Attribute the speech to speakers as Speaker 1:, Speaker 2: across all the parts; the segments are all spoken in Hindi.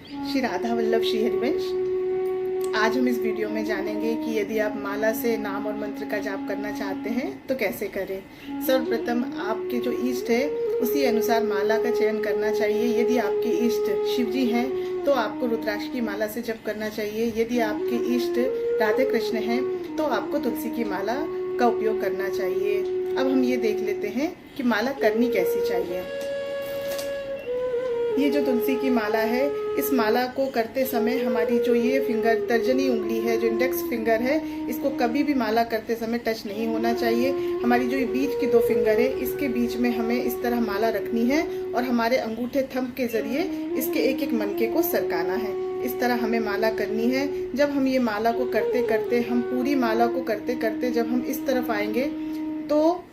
Speaker 1: श्री राधा वल्लभ श्री हरिवंश। आज हम इस वीडियो में जानेंगे कि यदि आप माला से नाम और मंत्र का जाप करना चाहते हैं तो कैसे करें। सर्वप्रथम आपके जो इष्ट है उसी अनुसार माला का चयन करना चाहिए। यदि आपके इष्ट शिव जी हैं तो आपको रुद्राक्ष की माला से जप करना चाहिए। यदि आपके इष्ट राधे कृष्ण हैं तो आपको तुलसी की माला का उपयोग करना चाहिए। अब हम ये देख लेते हैं कि माला करनी कैसी चाहिए। ये जो तुलसी की माला है, इस माला को करते समय हमारी जो ये फिंगर तर्जनी उंगली है, जो इंडेक्स फिंगर है, इसको कभी भी माला करते समय टच नहीं होना चाहिए। हमारी जो ये बीच की दो फिंगर है, इसके बीच में हमें इस तरह माला रखनी है और हमारे अंगूठे थंब के जरिए इसके एक एक मनके को सरकाना है। इस तरह हमें माला करनी है। जब हम ये माला को करते करते, हम पूरी माला को करते करते जब हम इस तरफ आएंगे तो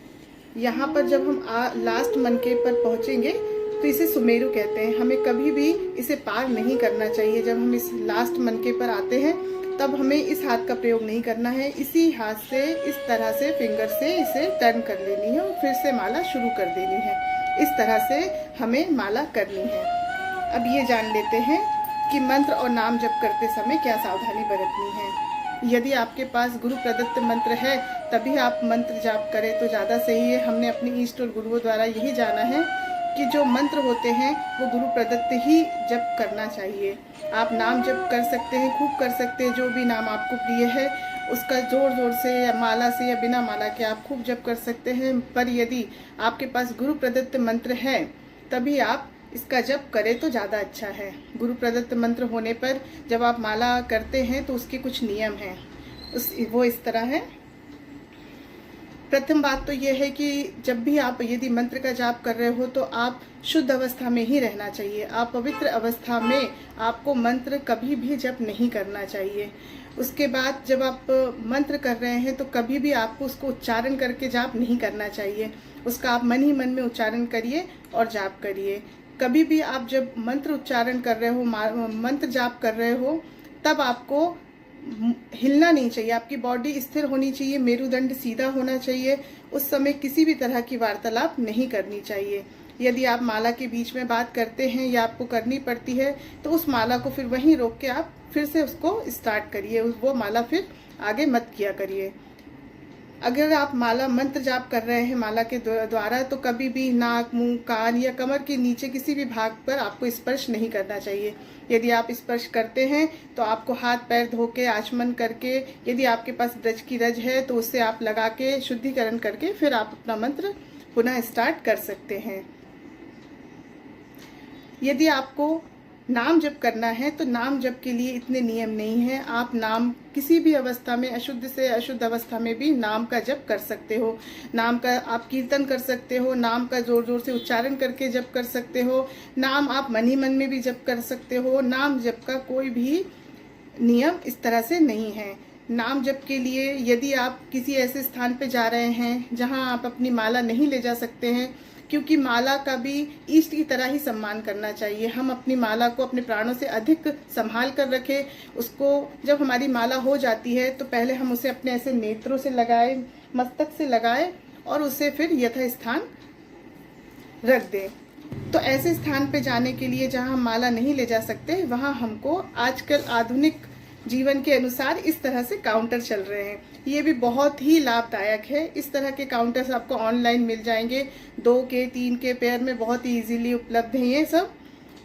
Speaker 1: यहाँ पर जब हम लास्ट मनके पर पहुँचेंगे तो इसे सुमेरु कहते हैं। हमें कभी भी इसे पार नहीं करना चाहिए। जब हम इस लास्ट मनके पर आते हैं तब हमें इस हाथ का प्रयोग नहीं करना है। इसी हाथ से इस तरह से फिंगर से इसे टर्न कर लेनी है और फिर से माला शुरू कर देनी है। इस तरह से हमें माला करनी है। अब ये जान लेते हैं कि मंत्र और नाम जप करते समय क्या सावधानी बरतनी है। यदि आपके पास गुरु प्रदत्त मंत्र है तभी आप मंत्र जाप करें तो ज़्यादा सही है। हमने अपने इष्ट और गुरुओं द्वारा यही जाना है कि जो मंत्र होते हैं वो गुरु प्रदत्त ही जप करना चाहिए। आप नाम जप कर सकते हैं, खूब कर सकते हैं, जो भी नाम आपको प्रिय है उसका जोर जोर से या माला से या बिना माला के आप खूब जप कर सकते हैं। पर यदि आपके पास गुरु प्रदत्त मंत्र है तभी आप इसका जप करें तो ज़्यादा अच्छा है। गुरु प्रदत्त मंत्र होने पर जब आप माला करते हैं तो उसके कुछ नियम हैं। वो इस तरह है। प्रथम बात तो यह है कि जब भी आप यदि मंत्र का जाप कर रहे हो तो आप शुद्ध अवस्था में ही रहना चाहिए। आप पवित्र अवस्था में आपको मंत्र कभी भी जप नहीं करना चाहिए। उसके बाद जब आप मंत्र कर रहे हैं तो कभी भी आपको उसको उच्चारण करके जाप नहीं करना चाहिए। उसका आप मन ही मन में उच्चारण करिए और जाप करिए। कभी भी आप जब मंत्र उच्चारण कर रहे हो, मंत्र जाप कर रहे हो, तब आपको हिलना नहीं चाहिए। आपकी बॉडी स्थिर होनी चाहिए, मेरुदंड सीधा होना चाहिए। उस समय किसी भी तरह की वार्तालाप नहीं करनी चाहिए। यदि आप माला के बीच में बात करते हैं या आपको करनी पड़ती है तो उस माला को फिर वहीं रोक के आप फिर से उसको स्टार्ट करिए। वो माला फिर आगे मत किया करिए। अगर आप माला मंत्र जाप कर रहे हैं माला के द्वारा तो कभी भी नाक, मुंह, कान या कमर के नीचे किसी भी भाग पर आपको स्पर्श नहीं करना चाहिए। यदि आप स्पर्श करते हैं तो आपको हाथ पैर धो के आचमन करके, यदि आपके पास ब्रज की रज है तो उससे आप लगा के शुद्धिकरण करके फिर आप अपना मंत्र पुनः स्टार्ट कर सकते हैं। यदि आपको नाम जप करना है तो नाम जप के लिए इतने नियम नहीं है। आप नाम किसी भी अवस्था में, अशुद्ध से अशुद्ध अवस्था में भी नाम का जप कर सकते हो। नाम का आप कीर्तन कर सकते हो, नाम का जोर जोर से उच्चारण करके जप कर सकते हो, नाम आप मन ही मन में भी जप कर सकते हो। नाम जप का कोई भी नियम इस तरह से नहीं है। नाम जप के लिए यदि आप किसी ऐसे स्थान पे जा रहे हैं जहां आप अपनी माला नहीं ले जा सकते हैं, क्योंकि माला का भी इष्ट की तरह ही सम्मान करना चाहिए। हम अपनी माला को अपने प्राणों से अधिक संभाल कर रखें। उसको जब हमारी माला हो जाती है तो पहले हम उसे अपने ऐसे नेत्रों से लगाए, मस्तक से लगाए और उसे फिर यथास्थान रख दें। तो ऐसे स्थान पे जाने के लिए जहां हम माला नहीं ले जा सकते, वहां हमको आजकल आधुनिक जीवन के अनुसार इस तरह से काउंटर चल रहे हैं। ये भी बहुत ही लाभदायक है। इस तरह के काउंटर्स आपको ऑनलाइन मिल जाएंगे। 2 के 3 के पेयर में बहुत ही इजीली उपलब्ध हैं ये सब।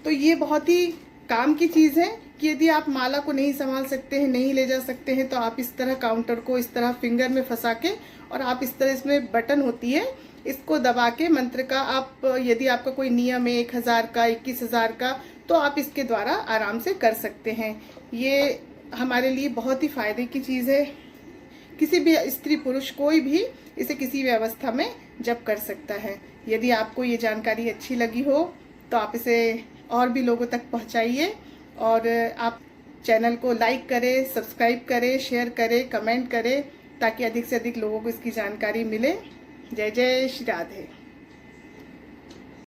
Speaker 1: तो ये बहुत ही काम की चीज़ है कि यदि आप माला को नहीं संभाल सकते हैं, नहीं ले जा सकते हैं, तो आप इस तरह काउंटर को इस तरह फिंगर में फंसा के और आप इस तरह, इसमें बटन होती है, इसको दबा के मंत्र का आप, यदि आपका कोई नियम है 1000 का, 21,000 का, तो आप इसके द्वारा आराम से कर सकते हैं। ये हमारे लिए बहुत ही फायदे की चीज़ है। किसी भी स्त्री पुरुष कोई भी इसे किसी भी अवस्था में जप कर सकता है। यदि आपको ये जानकारी अच्छी लगी हो तो आप इसे और भी लोगों तक पहुंचाइए और आप चैनल को लाइक करें, सब्सक्राइब करें, शेयर करें, कमेंट करें, ताकि अधिक से अधिक लोगों को इसकी जानकारी मिले। जय जय श्री राधे।